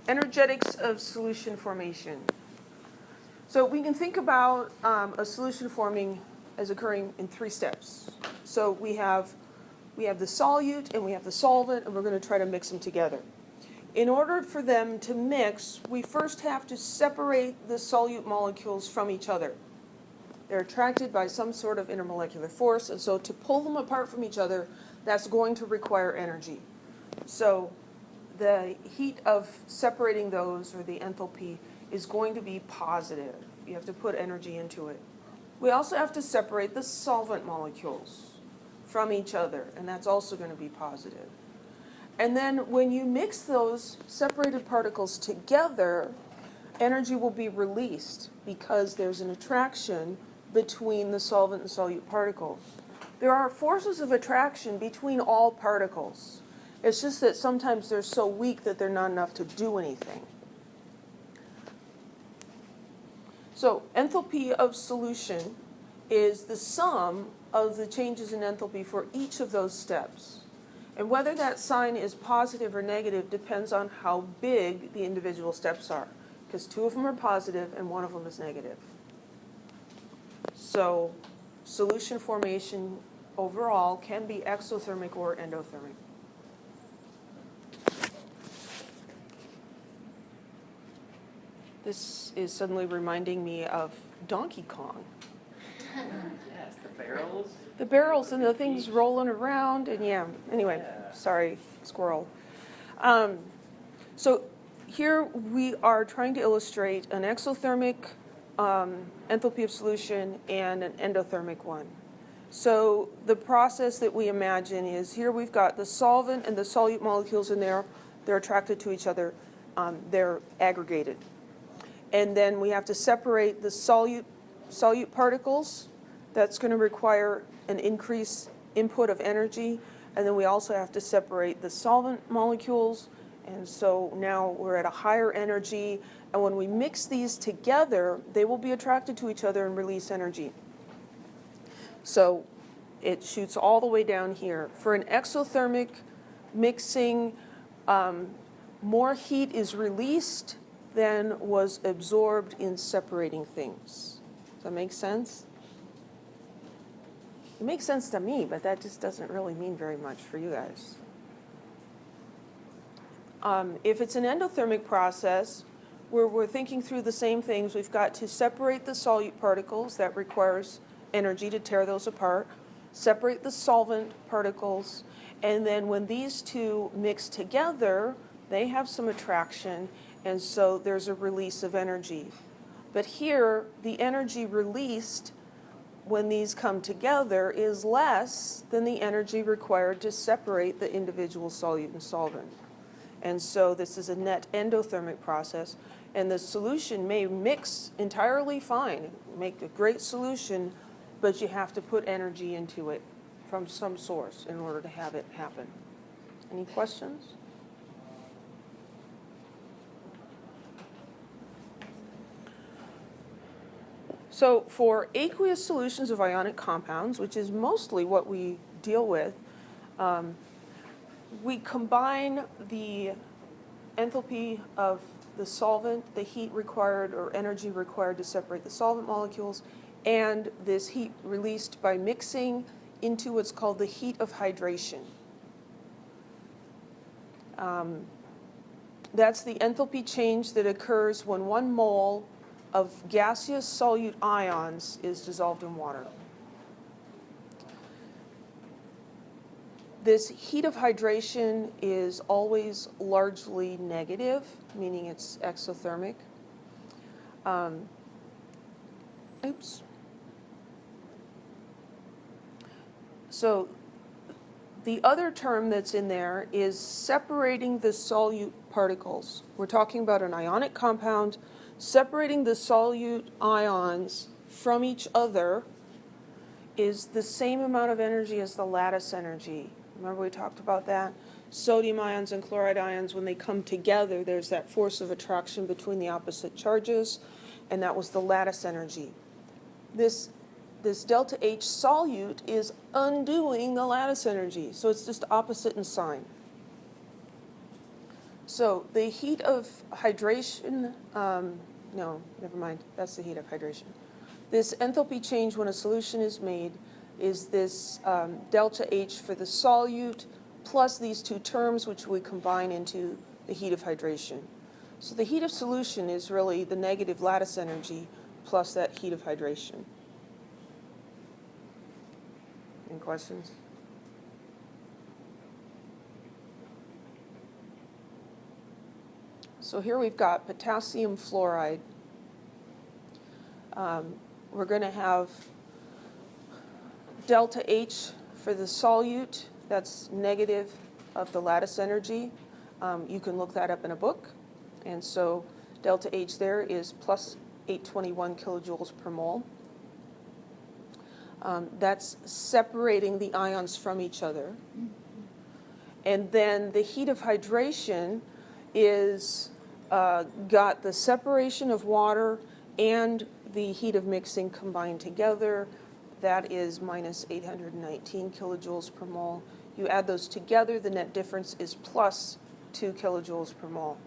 energetics of solution formation. So we can think about a solution forming as occurring in 3 steps. So we have the solute and we have the solvent, and we're going to try to mix them together. In order for them to mix, we first have to separate the solute molecules from each other. They're attracted by some sort of intermolecular force, and so to pull them apart from each other, that's going to require energy. So the heat of separating those, or the enthalpy, is going to be positive. You have to put energy into it. We also have to separate the solvent molecules from each other, and that's also going to be positive. And then when you mix those separated particles together, energy will be released because there's an attraction between the solvent and solute particles. There are forces of attraction between all particles. It's just that sometimes they're so weak that they're not enough to do anything. So enthalpy of solution is the sum of the changes in enthalpy for each of those steps. And whether that sign is positive or negative depends on how big the individual steps are, because 2 of them are positive and 1 of them is negative. So solution formation overall can be exothermic or endothermic. This is suddenly reminding me of Donkey Kong. Yes, the barrels. The barrels and the things rolling around, and anyway, sorry, squirrel. So here we are trying to illustrate an exothermic enthalpy of solution and an endothermic one. So the process that we imagine is here we've got the solvent and the solute molecules in there. They're attracted to each other. They're aggregated. And then we have to separate the solute particles. That's going to require an increased input of energy. And then we also have to separate the solvent molecules. And so now we're at a higher energy. And when we mix these together, they will be attracted to each other and release energy. So it shoots all the way down here. For an exothermic mixing, more heat is released than was absorbed in separating things. Does that make sense? It makes sense to me, but that just doesn't really mean very much for you guys. If it's an endothermic process, where we're thinking through the same things, we've got to separate the solute particles. That requires energy to tear those apart. Separate the solvent particles. And then when these 2 mix together, they have some attraction, and so there's a release of energy. But here, the energy released when these come together is less than the energy required to separate the individual solute and solvent. And so this is a net endothermic process, and the solution may mix entirely fine, make a great solution, but you have to put energy into it from some source in order to have it happen. Any questions? So for aqueous solutions of ionic compounds, which is mostly what we deal with, we combine the enthalpy of the solvent, the heat required or energy required to separate the solvent molecules, and this heat released by mixing into what's called the heat of hydration. That's the enthalpy change that occurs when 1 mole of gaseous solute ions is dissolved in water. This heat of hydration is always largely negative, meaning it's exothermic. So the other term that's in there is separating the solute particles. We're talking about an ionic compound. Separating the solute ions from each other is the same amount of energy as the lattice energy. Remember we talked about that? Sodium ions and chloride ions, when they come together, there's that force of attraction between the opposite charges, and that was the lattice energy. This delta H solute is undoing the lattice energy, so it's just opposite in sign. So the heat of hydration, no, never mind, that's the heat of hydration. This enthalpy change when a solution is made is this delta H for the solute plus these two terms which we combine into the heat of hydration. So the heat of solution is really the negative lattice energy plus that heat of hydration. Any questions? So here we've got potassium fluoride. We're going to have delta H for the solute, that's negative of the lattice energy. You can look that up in a book. And so delta H there is plus 821 kilojoules per mole. That's separating the ions from each other. And then the heat of hydration is got the separation of water and the heat of mixing combined together. That is minus 819 kilojoules per mole. You add those together, the net difference is plus 2 kilojoules per mole.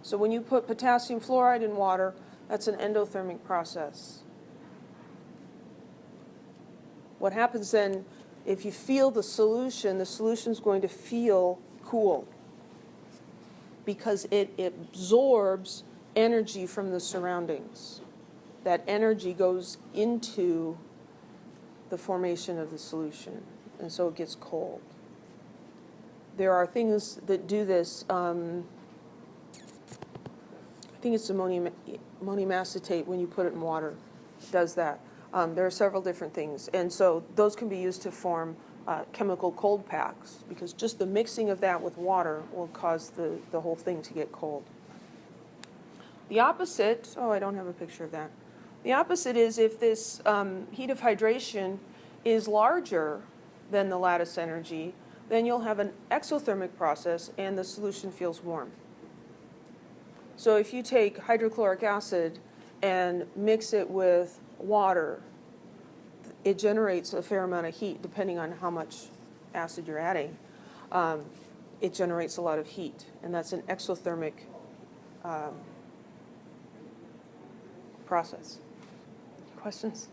So when you put potassium fluoride in water, that's an endothermic process. What happens then, if you feel the solution is going to feel cool because it absorbs energy from the surroundings. That energy goes into the formation of the solution, and so it gets cold. There are things that do this. I think it's ammonium acetate when you put it in water. It does that. There are several different things, and so those can be used to form chemical cold packs, because just the mixing of that with water will cause the whole thing to get cold. The opposite, oh, I don't have a picture of that. The opposite is if this heat of hydration is larger than the lattice energy, then you'll have an exothermic process and the solution feels warm. So if you take hydrochloric acid and mix it with water, it generates a fair amount of heat depending on how much acid you're adding. It generates a lot of heat, and that's an exothermic process. Questions?